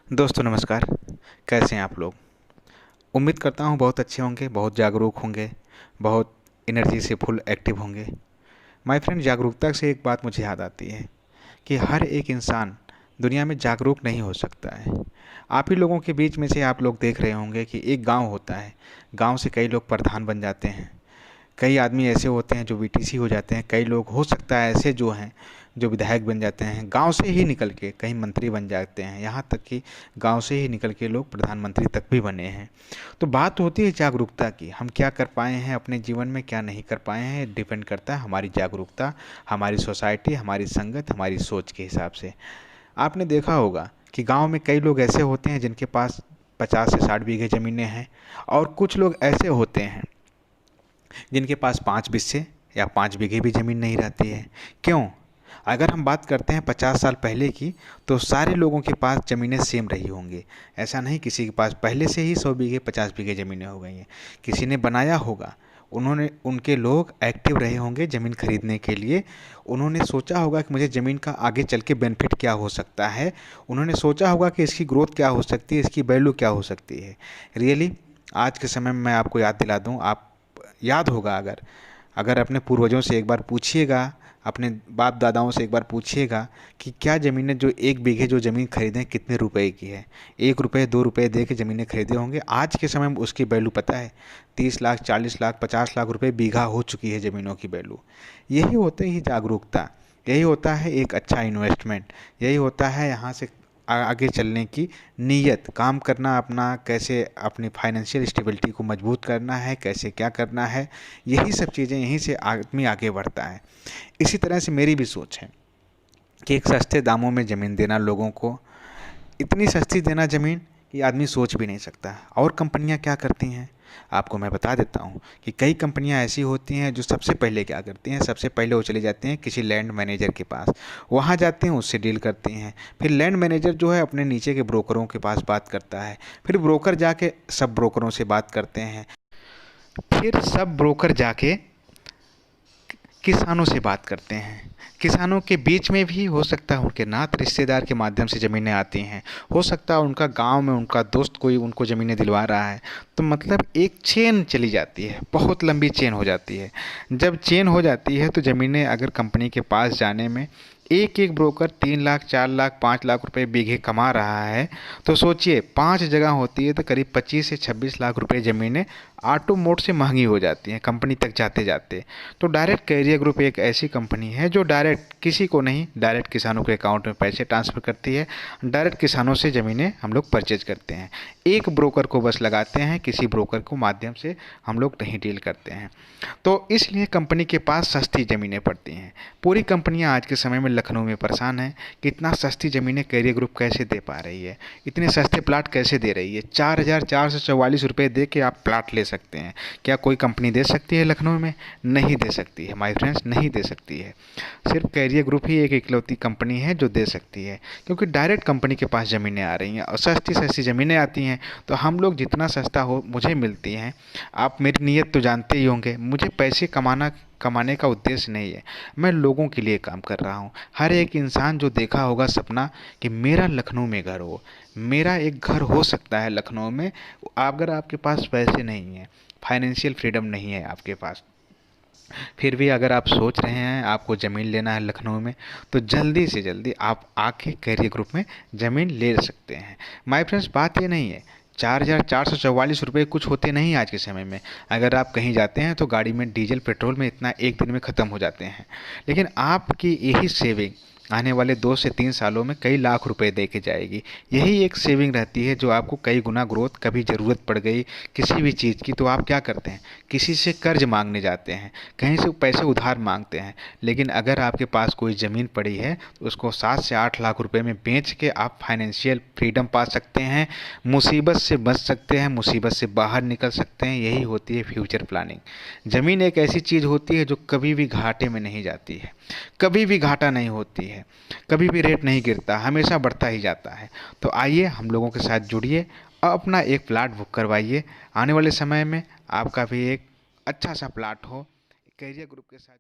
दोस्तों नमस्कार। कैसे हैं आप लोग। उम्मीद करता हूँ बहुत अच्छे होंगे, बहुत जागरूक होंगे, बहुत एनर्जी से फुल एक्टिव होंगे। माय फ्रेंड, जागरूकता से एक बात मुझे याद आती है कि हर एक इंसान दुनिया में जागरूक नहीं हो सकता है। आप ही लोगों के बीच में से आप लोग देख रहे होंगे कि एक गांव होता है, गांव से कई लोग प्रधान बन जाते हैं, कई आदमी ऐसे होते हैं जो वीटीसी हो जाते हैं, कई लोग हो सकता है ऐसे जो हैं जो विधायक बन जाते हैं, गांव से ही निकल के कहीं मंत्री बन जाते हैं, यहाँ तक कि गांव से ही निकल के लोग प्रधानमंत्री तक भी बने हैं। तो बात होती है जागरूकता की, हम क्या कर पाए हैं अपने जीवन में, क्या नहीं कर पाए हैं, डिपेंड करता है हमारी जागरूकता, हमारी सोसाइटी, हमारी संगत, हमारी सोच के हिसाब से। आपने देखा होगा कि गांव में कई लोग ऐसे होते हैं जिनके पास 50 से 60 बीघे ज़मीनें हैं, और कुछ लोग ऐसे होते हैं जिनके पास 5 बिस्से या 5 बीघे भी ज़मीन नहीं रहती है। क्यों? अगर हम बात करते हैं 50 साल पहले की, तो सारे लोगों के पास ज़मीनें सेम रही होंगी। ऐसा नहीं किसी के पास पहले से ही 100 बीघे 50 बीघे ज़मीनें हो गई हैं। किसी ने बनाया होगा, उन्होंने उनके लोग एक्टिव रहे होंगे ज़मीन खरीदने के लिए। उन्होंने सोचा होगा कि मुझे ज़मीन का आगे चल के बेनिफिट क्या हो सकता है, उन्होंने सोचा होगा कि इसकी ग्रोथ क्या हो सकती है, इसकी वैल्यू क्या हो सकती है। रियली आज के समय में मैं आपको याद दिला दूँ, आप याद होगा, अगर अगर अपने पूर्वजों से एक बार पूछिएगा, अपने बाप दादाओं से एक बार पूछिएगा कि क्या ज़मीनें, जो 1 बीघे जो ज़मीन खरीदें कितने रुपए की है, 1 रुपये 2 रुपये दे के ज़मीनें खरीदे होंगे। आज के समय में उसकी वैल्यू पता है, 30 लाख 40 लाख 50 लाख रुपए बीघा हो चुकी है ज़मीनों की वैल्यू। यही होती है जागरूकता, यही होता है एक अच्छा इन्वेस्टमेंट, यही होता है यहाँ से आगे चलने की नीयत, काम करना अपना, कैसे अपनी फाइनेंशियल स्टेबिलिटी को मजबूत करना है, कैसे क्या करना है। यही सब चीज़ें, यहीं से आदमी आगे बढ़ता है। इसी तरह से मेरी भी सोच है कि एक सस्ते दामों में ज़मीन देना लोगों को, इतनी सस्ती देना ज़मीन कि आदमी सोच भी नहीं सकता। और कंपनियां क्या करती हैं, आपको मैं बता देता हूं कि कई कंपनियां ऐसी होती हैं जो सबसे पहले क्या करती हैं, सबसे पहले वो चली जाती हैं किसी लैंड मैनेजर के पास, वहां जाते हैं, उससे डील करती हैं। फिर लैंड मैनेजर जो है अपने नीचे के ब्रोकरों के पास बात करता है, फिर ब्रोकर जाके सब ब्रोकरों से बात करते हैं, फिर सब ब्रोकर जाके किसानों से बात करते हैं। किसानों के बीच में भी हो सकता है उनके नात रिश्तेदार के माध्यम से ज़मीनें आती हैं, हो सकता है उनका गांव में उनका दोस्त कोई उनको ज़मीनें दिलवा रहा है। तो मतलब एक चेन चली जाती है, बहुत लंबी चेन हो जाती है। जब चेन हो जाती है तो ज़मीनें अगर कंपनी के पास जाने में एक एक ब्रोकर 3 लाख 4 लाख 5 लाख रुपए बीघे कमा रहा है, तो सोचिए 5 जगह होती है तो करीब 25 से 26 लाख रुपए ज़मीनें ऑटो मोड से महंगी हो जाती हैं कंपनी तक जाते जाते। तो डायरेक्ट कैरियर ग्रुप एक ऐसी कंपनी है जो डायरेक्ट किसी को नहीं, डायरेक्ट किसानों के अकाउंट में पैसे ट्रांसफ़र करती है, डायरेक्ट किसानों से ज़मीनें हम लोग परचेज करते हैं। एक ब्रोकर को बस लगाते हैं, किसी ब्रोकर को माध्यम से हम लोग नहीं डील करते हैं। तो इसलिए कंपनी के पास सस्ती ज़मीनें पड़ती हैं। पूरी कंपनियां आज के समय में लखनऊ में परेशान हैं कि इतना सस्ती ज़मीनें कैरियर ग्रुप कैसे दे पा रही है, इतने सस्ते प्लाट कैसे दे रही है। 4,444 दे के आप प्लाट ले सकते हैं। क्या कोई कंपनी दे सकती है लखनऊ में? नहीं दे सकती है माय फ्रेंड्स, नहीं दे सकती है। सिर्फ कैरियर ग्रुप ही एक इकलौती कंपनी है जो दे सकती है, क्योंकि डायरेक्ट कंपनी के पास ज़मीनें आ रही हैं और सस्ती सस्ती ज़मीनें आती हैं। तो हम लोग जितना सस्ता हो मुझे मिलती हैं, आप मेरी नीयत तो जानते ही होंगे, मुझे पैसे कमाने का उद्देश्य नहीं है, मैं लोगों के लिए काम कर रहा हूँ। हर एक इंसान जो देखा होगा सपना कि मेरा लखनऊ में घर हो, मेरा एक घर हो सकता है लखनऊ में। अगर आपके पास पैसे नहीं हैं, फाइनेंशियल फ्रीडम नहीं है आपके पास, फिर भी अगर आप सोच रहे हैं आपको ज़मीन लेना है लखनऊ में, तो जल्दी से जल्दी आप आके कैरियर ग्रुप में ज़मीन ले सकते हैं। माय फ्रेंड्स, बात ये नहीं है 4,444 रुपये कुछ होते नहीं आज के समय में। अगर आप कहीं जाते हैं तो गाड़ी में डीजल पेट्रोल में इतना एक दिन में ख़त्म हो जाते हैं, लेकिन आपकी यही सेविंग आने वाले 2 से 3 सालों में कई लाख रुपए दे के जाएगी। यही एक सेविंग रहती है जो आपको कई गुना ग्रोथ, कभी ज़रूरत पड़ गई किसी भी चीज़ की तो आप क्या करते हैं, किसी से कर्ज मांगने जाते हैं, कहीं से पैसे उधार मांगते हैं। लेकिन अगर आपके पास कोई ज़मीन पड़ी है तो उसको 7 से 8 लाख रुपए में बेच के आप फाइनेंशियल फ्रीडम पा सकते हैं, मुसीबत से बच सकते हैं, मुसीबत से बाहर निकल सकते हैं। यही होती है फ्यूचर प्लानिंग। ज़मीन एक ऐसी चीज़ होती है जो कभी भी घाटे में नहीं जाती है, कभी भी घाटा नहीं होती है, कभी भी रेट नहीं गिरता, हमेशा बढ़ता ही जाता है। तो आइए हम लोगों के साथ जुड़िए और अपना एक प्लाट बुक करवाइए। आने वाले समय में आपका भी एक अच्छा सा प्लाट हो कैरियर ग्रुप के साथ।